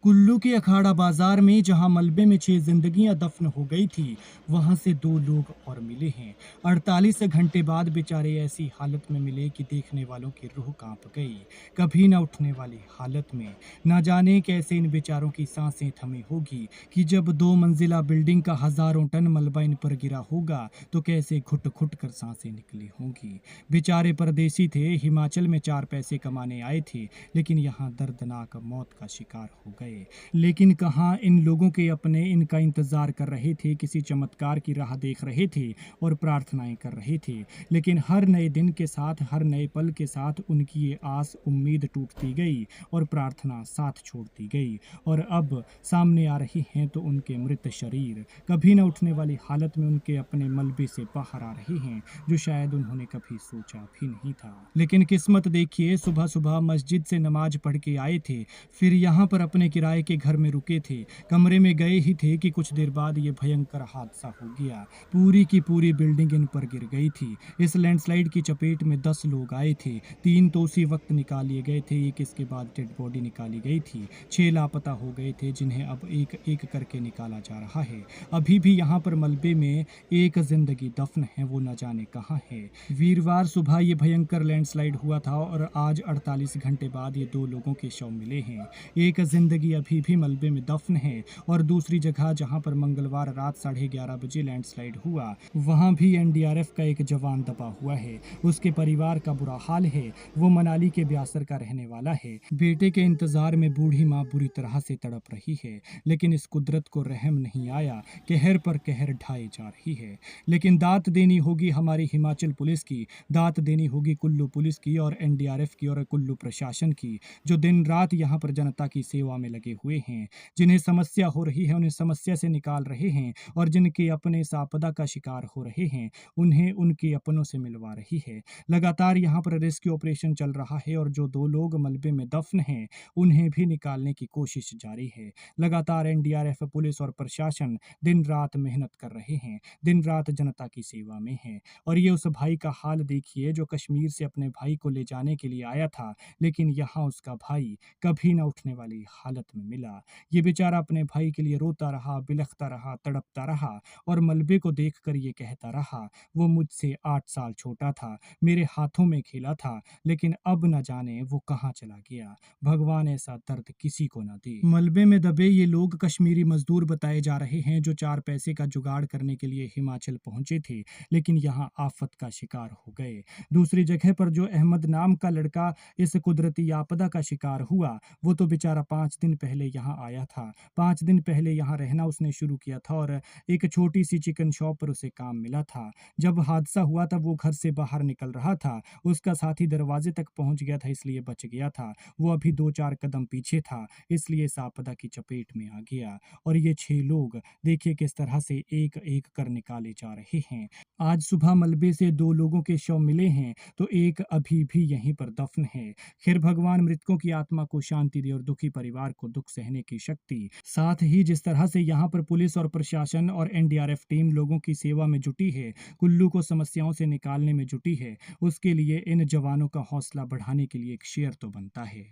कुल्लू के अखाड़ा बाजार में जहां मलबे में 6 जिंदगियां दफन हो गई थी, वहां से 2 लोग और मिले हैं। 48 घंटे बाद बेचारे ऐसी हालत में मिले कि देखने वालों की रूह कांप गई। कभी न उठने वाली हालत में। न जाने कैसे इन बेचारों की सांसें थमी होगी कि जब 2 मंजिला बिल्डिंग का हजारों टन मलबा इन पर गिरा होगा तो कैसे घुट घुट कर सांसें निकली होंगी। बेचारे परदेसी थे, हिमाचल में 4 पैसे कमाने आए थे, लेकिन यहाँ दर्दनाक मौत का शिकार हो गए। लेकिन कहाँ इन लोगों के अपने इनका इंतजार कर रहे थे, किसी चमत्कार की राह देख रहे थे और प्रार्थनाएं कर रहे थे। लेकिन हर नए दिन के साथ, हर नए पल के साथ उनकी ये आस उम्मीद टूटती गई और प्रार्थना साथ छोड़ती गई। और अब सामने आ रही हैं तो उनके मृत शरीर कभी न उठने वाली हालत में उनके अपने मलबे से बाहर आ रहे हैं, जो शायद उन्होंने कभी सोचा भी नहीं था। लेकिन किस्मत देखिए, सुबह सुबह मस्जिद से नमाज पढ़ के आए थे, फिर यहाँ पर अपने किराए के घर में रुके थे। कमरे में गए ही थे कि कुछ देर बाद ये भयंकर हादसा हो गया। पूरी की पूरी बिल्डिंग इन पर गिर गई थी। इस लैंडस्लाइड की चपेट में 10 लोग आए थे। 3 तो उसी वक्त निकाल लिए गए थे, एक इसके बाद डेड बॉडी निकाली गई थी। 6 लापता हो गए थे, जिन्हें अब एक एक करके निकाला जा रहा है। अभी भी यहाँ पर मलबे में एक जिंदगी दफन है, वो न जाने कहाँ है। वीरवार सुबह ये भयंकर लैंडस्लाइड हुआ था और आज 48 घंटे बाद ये 2 लोगों के शव मिले हैं। एक जिंदगी अभी भी मलबे में दफन है और दूसरी जगह जहां पर मंगलवार रात 11:30 बजे लैंडस्लाइड हुआ, वहां भी एनडीआरएफ का एक जवान दबा हुआ है। उसके परिवार का बुरा हाल है। वो मनाली के ब्यासर का रहने वाला है। बेटे के इंतजार में बूढ़ी माँ बुरी तरह से तड़प रही है, लेकिन इस कुदरत को रहम नहीं आया। कहर पर कहर ढाई जा रही है। लेकिन दात देनी होगी हमारी हिमाचल पुलिस की, दात देनी होगी कुल्लू पुलिस की और एनडीआरएफ की और कुल्लू प्रशासन की, जो दिन रात यहाँ पर जनता की सेवा में लगे हुए हैं। जिन्हें समस्या हो रही है उन्हें समस्या से निकाल रहे हैं, और जिनके अपने इस आपदा का शिकार हो रहे हैं उन्हें उनके अपनों से मिलवा रही है। लगातार यहाँ पर रेस्क्यू ऑपरेशन चल रहा है और जो 2 लोग मलबे में दफन हैं उन्हें भी निकालने की कोशिश जारी है। लगातार एनडीआरएफ, पुलिस और प्रशासन दिन रात मेहनत कर रहे हैं, दिन रात जनता की सेवा में है। और ये उस भाई का हाल देखिए जो कश्मीर से अपने भाई को ले जाने के लिए आया था, लेकिन यहाँ उसका भाई कभी न उठने वाली हालत में मिला। ये बेचारा अपने भाई के लिए रोता रहा, बिलखता रहा, तड़पता रहा और मलबे को देखकर ये कहता रहा, वो मुझसे 8 साल छोटा था, मेरे हाथों में खेला था, लेकिन अब न जाने वो कहाँ चला गया। भगवान ऐसा दर्द किसी को न दे। मलबे में दबे ये लोग कश्मीरी मजदूर बताए जा रहे हैं, जो 4 पैसे का जुगाड़ करने के लिए हिमाचल पहुंचे थे, लेकिन यहाँ आफत का शिकार हो गए। दूसरी जगह पर जो अहमद नाम का लड़का इस कुदरती आपदा का शिकार हुआ, वो तो बेचारा 5 दिन पहले यहाँ आया था। 5 दिन पहले यहाँ रहना उसने शुरू किया था और एक छोटी सी चिकन शॉप पर उसे काम मिला था। जब हादसा हुआ तब वो घर से बाहर निकल रहा था, उसका साथी दरवाजे तक पहुंच गया था, इसलिए बच गया था। वो अभी 2-4 कदम पीछे था, इसलिए इस आपदा की चपेट में आ गया। और ये 6 लोग देखिए किस तरह से एक एक कर निकाले जा रहे हैं। आज सुबह मलबे से 2 लोगों के शव मिले हैं, तो एक अभी भी यहीं पर दफन है। खैर भगवान मृतकों की आत्मा को शांति दे और दुखी परिवार को दुख सहने की शक्ति। साथ ही जिस तरह से यहाँ पर पुलिस और प्रशासन और एनडीआरएफ टीम लोगों की सेवा में जुटी है, कुल्लू को समस्याओं से निकालने में जुटी है, उसके लिए इन जवानों का हौसला बढ़ाने के लिए एक शेयर तो बनता है।